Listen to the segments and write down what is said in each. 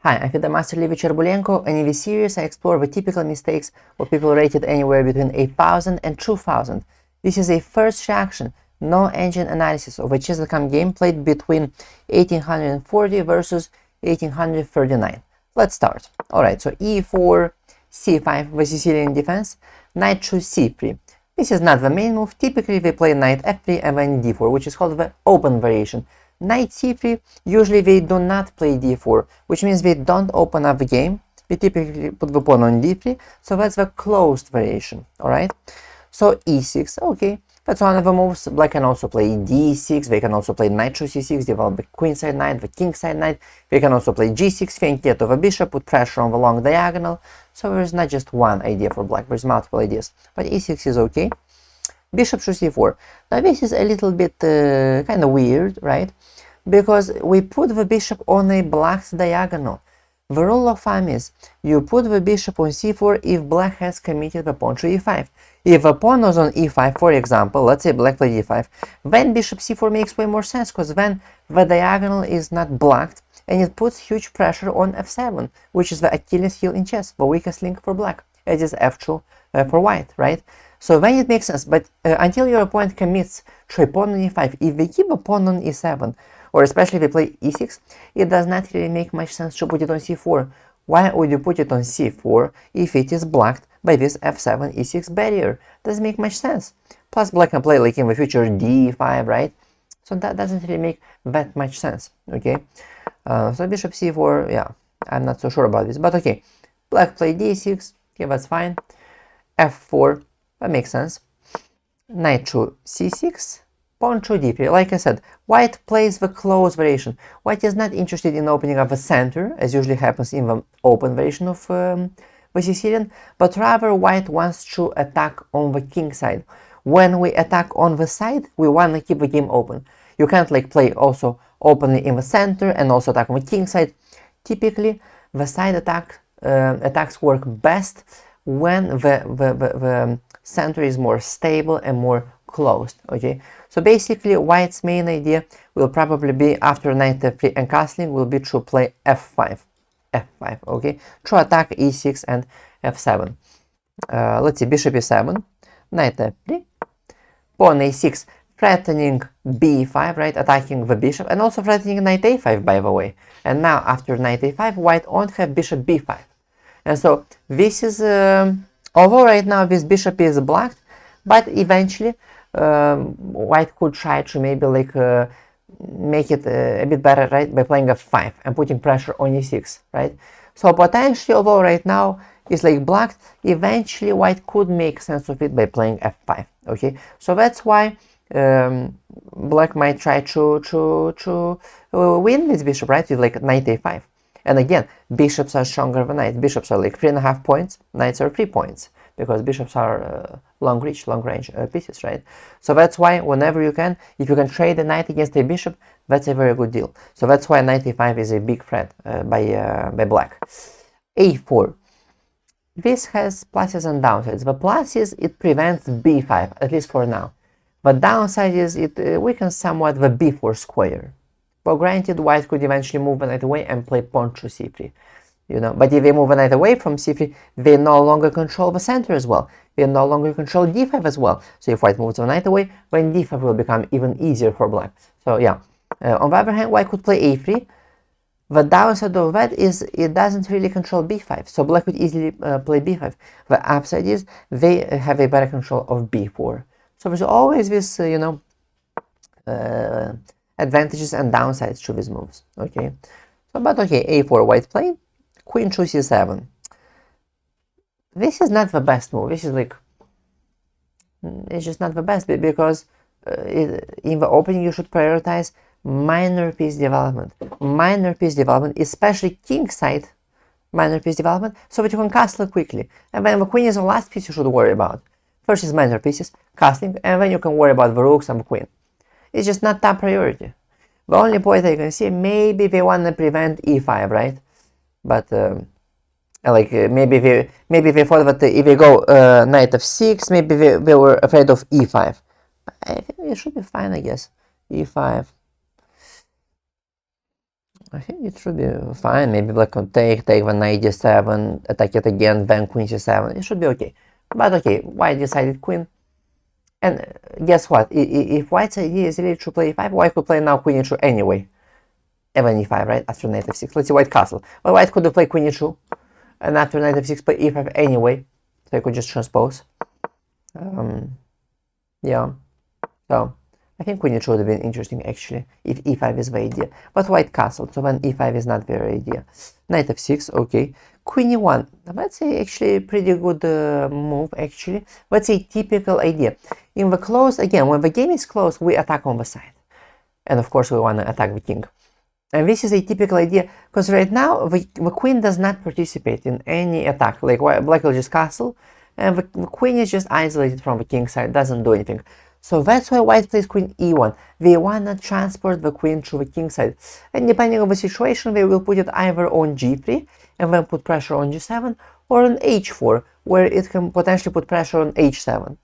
Hi, I'm the Master Livy Cherbulenko, and in this series I explore the typical mistakes of people rated anywhere between 8,000 and 2,000. This is a first reaction, no engine analysis of a chess.com game played between 1840 versus 1839. Let's start. Alright, so e4, c5, the Sicilian defense, knight to c3. This is not the main move. Typically they play knight f3 and then d4, which is called the open variation. Knight c3, usually they do not play d4, which means they don't open up the game. They typically put the pawn on d3, so that's the closed variation, alright? So e6, okay, that's one of the moves. Black can also play d6, they can also play knight to c6, develop the queenside knight, the kingside knight. They can also play g6, feint to the bishop, put pressure on the long diagonal. So there's not just one idea for black, there's multiple ideas. But e6 is okay. Bishop to c4. Now this is a little bit kind of weird, right? Because we put the bishop on a blocked diagonal. The rule of thumb is you put the bishop on c4 if black has committed the pawn to e5. If the pawn was on e5, for example, let's say black played e5, then bishop c4 makes way more sense, because then the diagonal is not blocked and it puts huge pressure on f7, which is the Achilles heel in chess, the weakest link for black, as is f2 for white, right? So then it makes sense, but until your opponent commits to a pawn on e5, if they keep a pawn on e7, or especially if they play e6, it does not really make much sense to put it on c4. Why would you put it on c4 if it is blocked by this f7 e6 barrier? Doesn't make much sense. Plus black can play like in the future d5, right? So that doesn't really make that much sense, okay? So bishop c4, yeah, I'm not so sure about this, but okay. Black play d6, okay, that's fine. f4, that makes sense. Knight to c6, pawn to d3. Like I said, white plays the close variation. White is not interested in opening up the center, as usually happens in the open variation of the Sicilian, but rather white wants to attack on the king side. When we attack on the side, we want to keep the game open. You can't like play also openly in the center and also attack on the king side. Typically, the side attacks work best when the center is more stable and more closed, okay? So basically white's main idea will probably be, after knight f3 and castling, will be to play f5, okay, to attack e6 and f7. Let's see, bishop e7, knight f3, pawn a6, threatening b5, right, attacking the bishop, and also threatening knight a5, by the way. And now after knight a5, white won't have bishop b5. And so this is, although right now this bishop is blocked, but eventually white could try to maybe like make it a bit better, right, by playing f5 and putting pressure on e6, right? So potentially, although right now it's like blocked, eventually white could make sense of it by playing f5, okay? So that's why black might try to win this bishop, right, with like knight a5. And again, bishops are stronger than knights. Bishops are like 3.5 points, knights are 3 points, because bishops are long range pieces, right? So that's why whenever you can, if you can trade a knight against a bishop, that's a very good deal. So that's why knight a5 is a big threat by black. a4. This has pluses and downsides. The plus is it prevents b5, at least for now. The downside is it weakens somewhat the b4 square. But granted, white could eventually move the knight away and play pawn to c3. You know, but if they move the knight away from c3, they no longer control the center as well. They no longer control d5 as well. So if white moves the knight away, then d5 will become even easier for black. So yeah. On the other hand, white could play a3. The downside of that is it doesn't really control b5. So black could easily play b5. The upside is they have a better control of b4. So there's always this, you know, advantages and downsides to these moves, okay? So, but okay, a4 white played, queen to c7. This is not the best move. This is like, it's just not the best, because in the opening you should prioritize minor piece development. Minor piece development, especially king side minor piece development, so that you can castle quickly. And then the queen is the last piece you should worry about. First is minor pieces, castling, and then you can worry about the rooks and the queen. It's just not top priority. The only point I can see, maybe they want to prevent e5, right? But like maybe they thought that if they go knight f6, maybe they were afraid of e5. I think it should be fine, I guess. e5. I think it should be fine. Maybe black can take when knight d7, attack it again, then queen c7. It should be okay. But okay, white decided queen. And guess what? If white's idea is really to play e5, white could play now queen e2 anyway. Even e5, right? After knight f6. Let's see white castle. Well, white could have played queen e2. And after knight f6, play e5 anyway. So I could just transpose. Yeah. So I think queen e2 would have been interesting actually, if e5 is the idea. But white castled, so when e5 is not very idea. Knight f6, okay. Queen e1, that's actually a pretty good move actually. That's a typical idea. In the close, again, when the game is close, we attack on the side. And of course we want to attack the king. And this is a typical idea, because right now the queen does not participate in any attack. Like black will just castle, and the queen is just isolated from the king side, doesn't do anything. So that's why white plays queen e1. They want to transport the queen to the king side. And depending on the situation, they will put it either on g3 and then put pressure on g7, or on h4, where it can potentially put pressure on h7.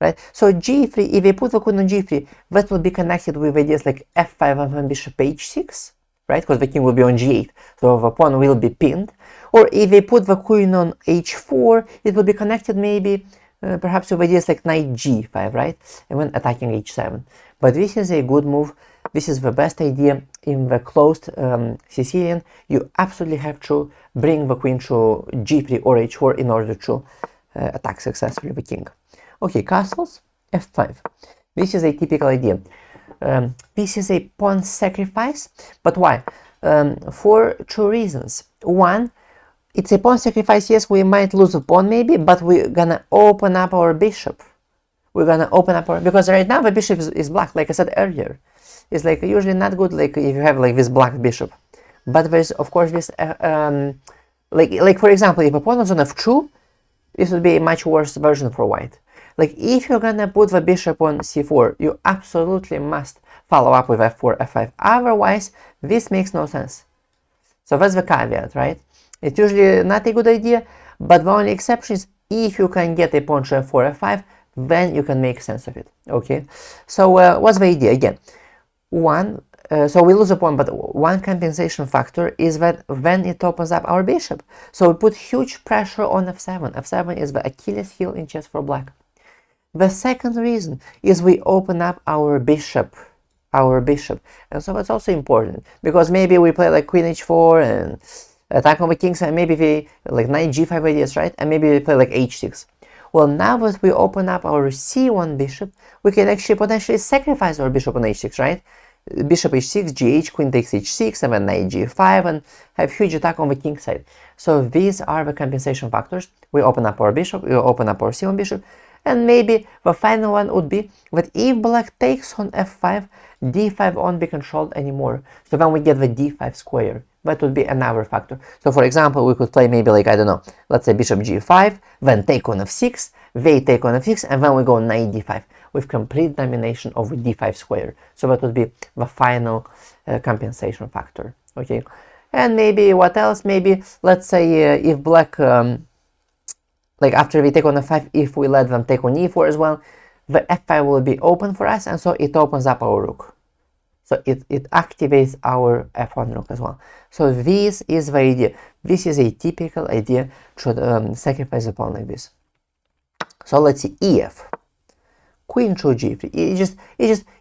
Right? So g3, if they put the queen on g3, that will be connected with ideas like f5 and then bishop h6, right? Because the king will be on g8, so the pawn will be pinned. Or if they put the queen on h4, it will be connected maybe perhaps with ideas like knight g5, right? And then attacking h7. But this is a good move. This is the best idea in the closed Sicilian. You absolutely have to bring the queen to g3 or h4 in order to attack successfully the king. Okay, castles, f5. This is a typical idea. This is a pawn sacrifice, but why? For two reasons. One, it's a pawn sacrifice, yes, we might lose a pawn maybe, but we're gonna open up our bishop. We're gonna open up our, because right now the bishop is black, like I said earlier. It's like usually not good, like if you have like this black bishop. But there's of course this, like for example, if a pawn was on f2, this would be a much worse version for white. Like if you're gonna put the bishop on c4, you absolutely must follow up with f4, f5. Otherwise, this makes no sense. So that's the caveat, right? It's usually not a good idea, but the only exception is if you can get a pawn to f4, f5, then you can make sense of it, okay? So what's the idea? Again, so we lose a pawn, but one compensation factor is that when it opens up our bishop. So we put huge pressure on f7. f7 is the Achilles heel in chess for black. The second reason is we open up our bishop. And so that's also important, because maybe we play like queen h4 and attack on the king side, maybe we like knight g5 ideas, right? And maybe we play like h6. Well, now that we open up our c1 bishop, we can actually potentially sacrifice our bishop on h6, right? Bishop h6, gh, queen takes h6, and then knight g5, and have huge attack on the king side. So these are the compensation factors. We open up our bishop, we open up our c1 bishop, and maybe the final one would be that if black takes on f5, d5 won't be controlled anymore. So then we get the d5 square. That would be another factor. So for example, we could play maybe like, I don't know, let's say bishop g5, then take on f6, they take on f6, and then we go knight d5 with complete domination of the d5 square. So that would be the final compensation factor, okay? And maybe what else? Maybe, let's say if black, like after we take on f5, if we let them take on e4 as well, the f5 will be open for us, and so it opens up our rook. So it activates our f1 rook as well. So this is the idea. This is a typical idea to sacrifice a pawn like this. So let's see, ef, queen to g3. It just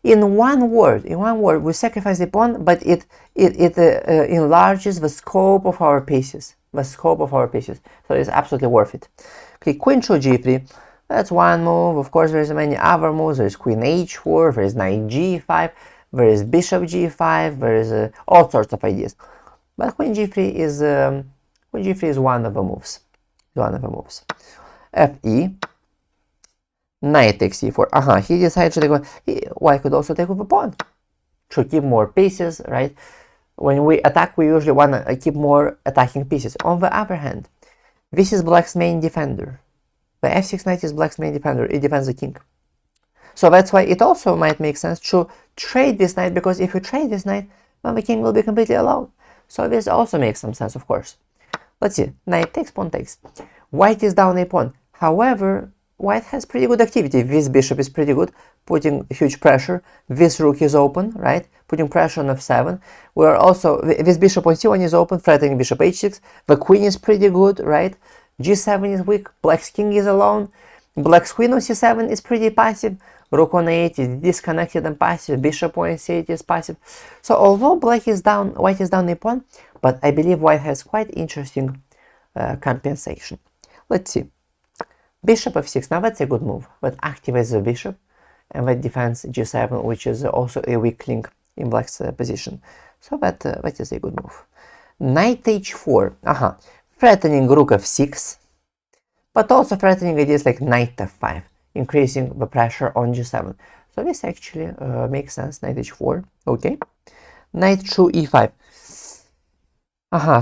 in one word, we sacrifice the pawn, but it enlarges the scope of our pieces. So it's absolutely worth it. Okay, queen to g3. That's one move. Of course, there's many other moves. There's queen h4. There's knight g5. There is bishop g5, there is all sorts of ideas. But queen g3 is one of the moves. Fe, knight takes e4. He decided to take white could also take with a pawn to keep more pieces, right? When we attack, we usually want to keep more attacking pieces. On the other hand, this is black's main defender. The f6 knight is black's main defender. It defends the king. So that's why it also might make sense to trade this knight, because if you trade this knight, then the king will be completely alone. So this also makes some sense, of course. Let's see. Knight takes, pawn takes. White is down a pawn. However, white has pretty good activity. This bishop is pretty good. putting huge pressure. This rook is open, right? Putting pressure on f7. We're also, this bishop on c1 is open, threatening bishop h6. The queen is pretty good, right? g7 is weak, black's king is alone. Black's queen on c7 is pretty passive. Rook on a8 is disconnected and passive. Bishop on c8 is passive. So although black is down, white is down a pawn, but I believe white has quite interesting compensation. Let's see. Bishop f6, now that's a good move. That activates the bishop and that defends g7, which is also a weak link in black's position. So that is a good move. Knight h4, threatening rook f6, but also threatening ideas like knight f5, increasing the pressure on g7. So this actually makes sense, knight h4, okay. Knight through e5.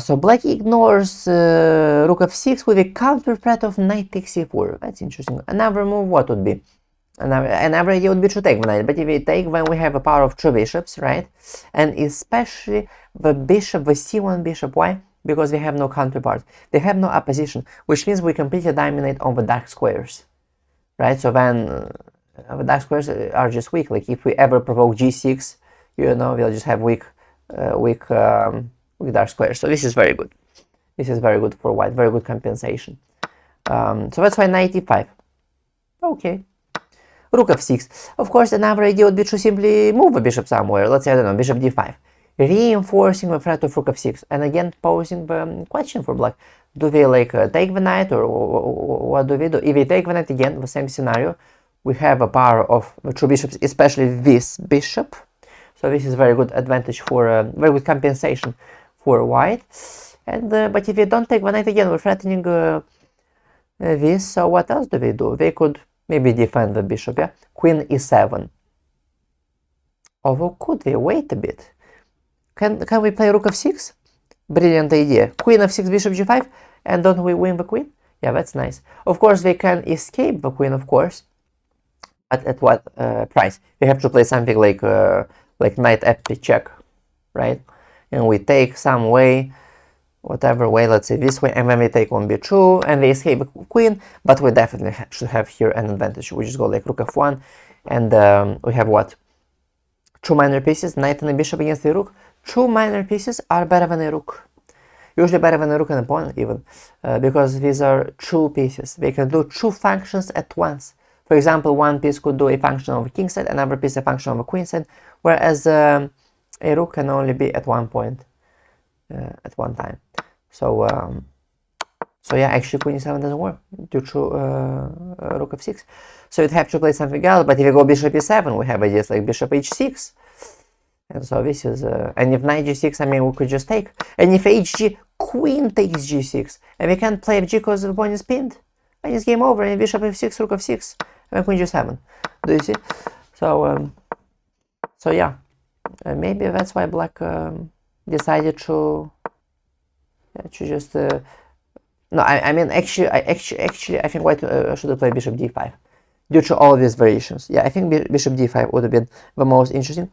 So black ignores rook f6 with a counter threat of knight takes e4. That's interesting. Another move, what would be? Another idea would be to take the knight, but if we take, then we have a power of 2 bishops, right? And especially the bishop, the c1 bishop. Why? Because we have no counterpart. They have no opposition, which means we completely dominate on the dark squares, right? So then the dark squares are just weak. Like if we ever provoke g6, you know, we'll just have weak dark squares. So this is very good. This is very good for white. Very good compensation. So that's why knight e5. Okay. Rook f6. Of course, another idea would be to simply move the bishop somewhere. Let's say, I don't know, bishop d5. Reinforcing the threat of rook f6. And again, posing the question for black. Do they like take the knight, or what do we do? If we take the knight, again, the same scenario. We have a power of the 2 bishops, especially this bishop. So this is very good advantage for, very good compensation for white. And but if we don't take the knight again, we're threatening this. So what else do we do? They could maybe defend the bishop, yeah? Queen e7. Although, could we wait a bit? Can we play rook f6? Brilliant idea. Queen f6, bishop g5, and don't we win the queen? Yeah, that's nice. Of course, they can escape the queen, of course. But at what price? We have to play something like knight f3 check, right? And we take some way, whatever way, let's say this way, and then we take on b2, and they escape the queen, but we definitely should have here an advantage. We just go like rook f1, and we have what? 2 minor pieces, knight and a bishop against the rook. 2 minor pieces are better than a rook. Usually better than a rook and a pawn even, because these are 2 pieces. They can do 2 functions at once. For example, one piece could do a function on the king side, another piece a function on the queen side, whereas a rook can only be at one point, at one time. So yeah, actually queen e7 doesn't work due to rook f6. So you'd have to play something else, but if you go bishop e7, we have ideas like bishop h6. And so this is, and if knight g6, I mean, we could just take. And if hg, queen takes g6. And we can't play fg because the pawn is pinned. And it's game over, and bishop f6, rook f6, and queen g7. Do you see? So, so yeah. Maybe that's why black decided to just... no, I mean, actually, I think white should have played bishop d5. Due to all these variations. Yeah, I think bishop d5 would have been the most interesting.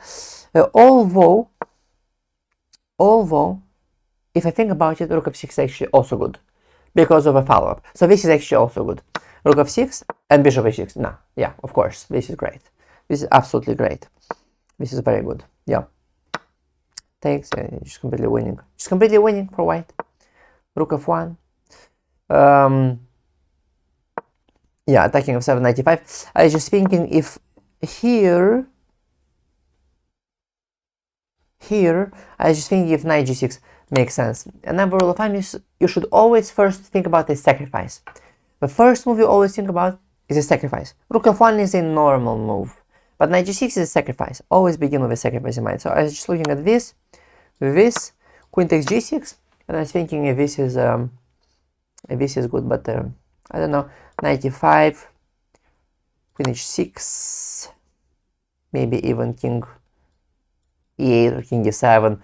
Although, if I think about it, rook f6 is actually also good. Because of a follow-up. So this is actually also good. Rook f6 and bishop h6. No, yeah, of course. This is great. This is absolutely great. This is very good. Yeah. Takes, just completely winning. Just completely winning for white. Rook f1. Yeah, attacking f7, 95. I was just thinking if here, I was just thinking if knight g6 makes sense. Another rule of thumb is you should always first think about a sacrifice. The first move you always think about is a sacrifice. Rook f1 is a normal move, but knight g6 is a sacrifice. Always begin with a sacrifice in mind. So I was just looking at this, queen takes g6, and I was thinking if this is good, but I don't know. Knight e5, queen h6, maybe even king e8 or king e7,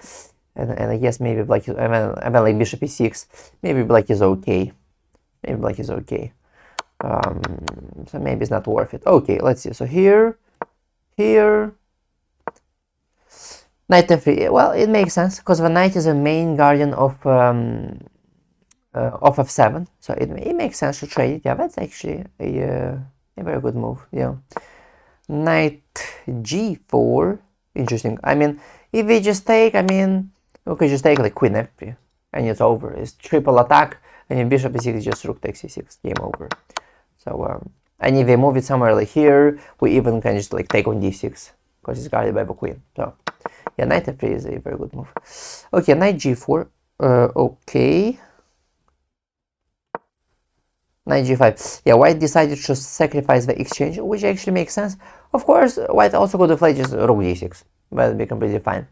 and I guess maybe black is, I mean like bishop e6, maybe black is okay. Maybe black is okay. So maybe it's not worth it. Okay, let's see. So here, knight f3. Well, it makes sense because the knight is a main guardian of f7, so it makes sense to trade it. Yeah, that's actually a very good move. Yeah. Knight g4. Interesting. I mean, if we just take, I mean, we could just take like queen f3 and it's over. It's triple attack, and if bishop e6, just rook takes e6, game over. So and if we move it somewhere like here, we even can just like take on d6 because it's guarded by the queen. So yeah, knight f3 is a very good move. Okay, knight g4. Okay. Knight g5. Yeah, white decided to sacrifice the exchange, which actually makes sense. Of course, white also could have played just rook d6, but it'd be completely fine.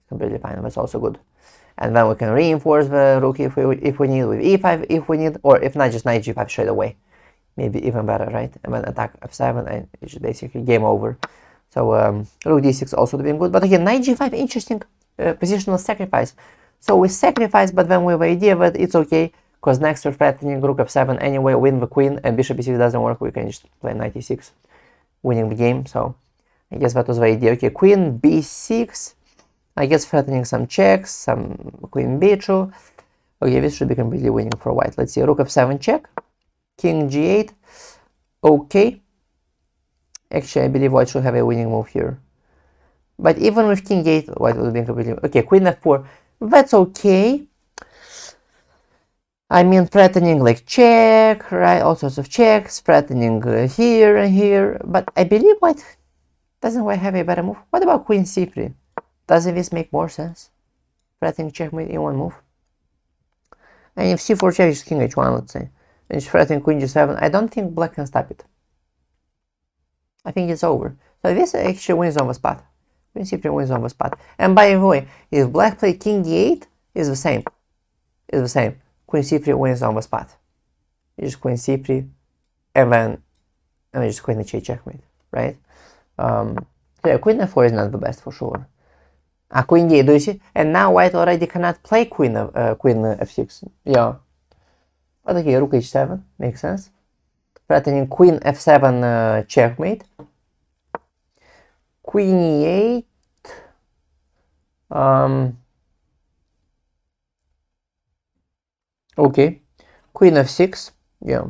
Completely fine. That's also good. And then we can reinforce the rook if we need, with e5 if we need, or if not, just knight g5 straight away. Maybe even better, right? And then attack f7, and it's basically game over. So rook d6 also doing good. But again, knight g5, interesting positional sacrifice. So we sacrifice, but then we have the idea that it's okay, because next we're threatening rook f7 anyway, win the queen, and bishop e6 doesn't work, we can just play knight e6, winning the game. So I guess that was the idea. Okay, queen b6, I guess threatening some checks, some queen b2. Okay, this should be completely winning for white. Let's see, rook f7 check, king g8. Okay, actually I believe white should have a winning move here, but even with king 8, white would be completely okay. Queen f4, that's okay. I mean, threatening like check, right? All sorts of checks, threatening here and here. But I believe white doesn't white have a better move. What about queen c3? Doesn't this make more sense? Threatening checkmate in one move. And if c4 check is king h1, let's say, and it's threatening queen g7, I don't think black can stop it. I think it's over. So this actually wins on the spot. Queen c3 wins on the spot. And by the way, if black play king d8, is the same. Is the same. Queen c3 wins on the spot. It's just queen c3, and then just queen h8 checkmate, right? Yeah, queen f4 is not the best for sure. Queen d8, do you see? And now white already cannot play queen f6. Yeah. But okay, rook h7 makes sense. Threatening queen f7 checkmate. Queen e8. Okay, queen f6, yeah,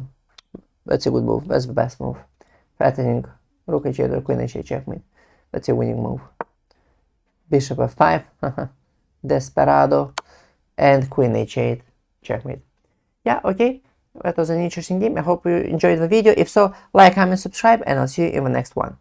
that's a good move, that's the best move. Threatening rook h8 or queen h8 checkmate, that's a winning move. Bishop f5, desperado, and queen h8 checkmate. Yeah, okay, that was an interesting game. I hope you enjoyed the video. If so, like, comment, subscribe, and I'll see you in the next one.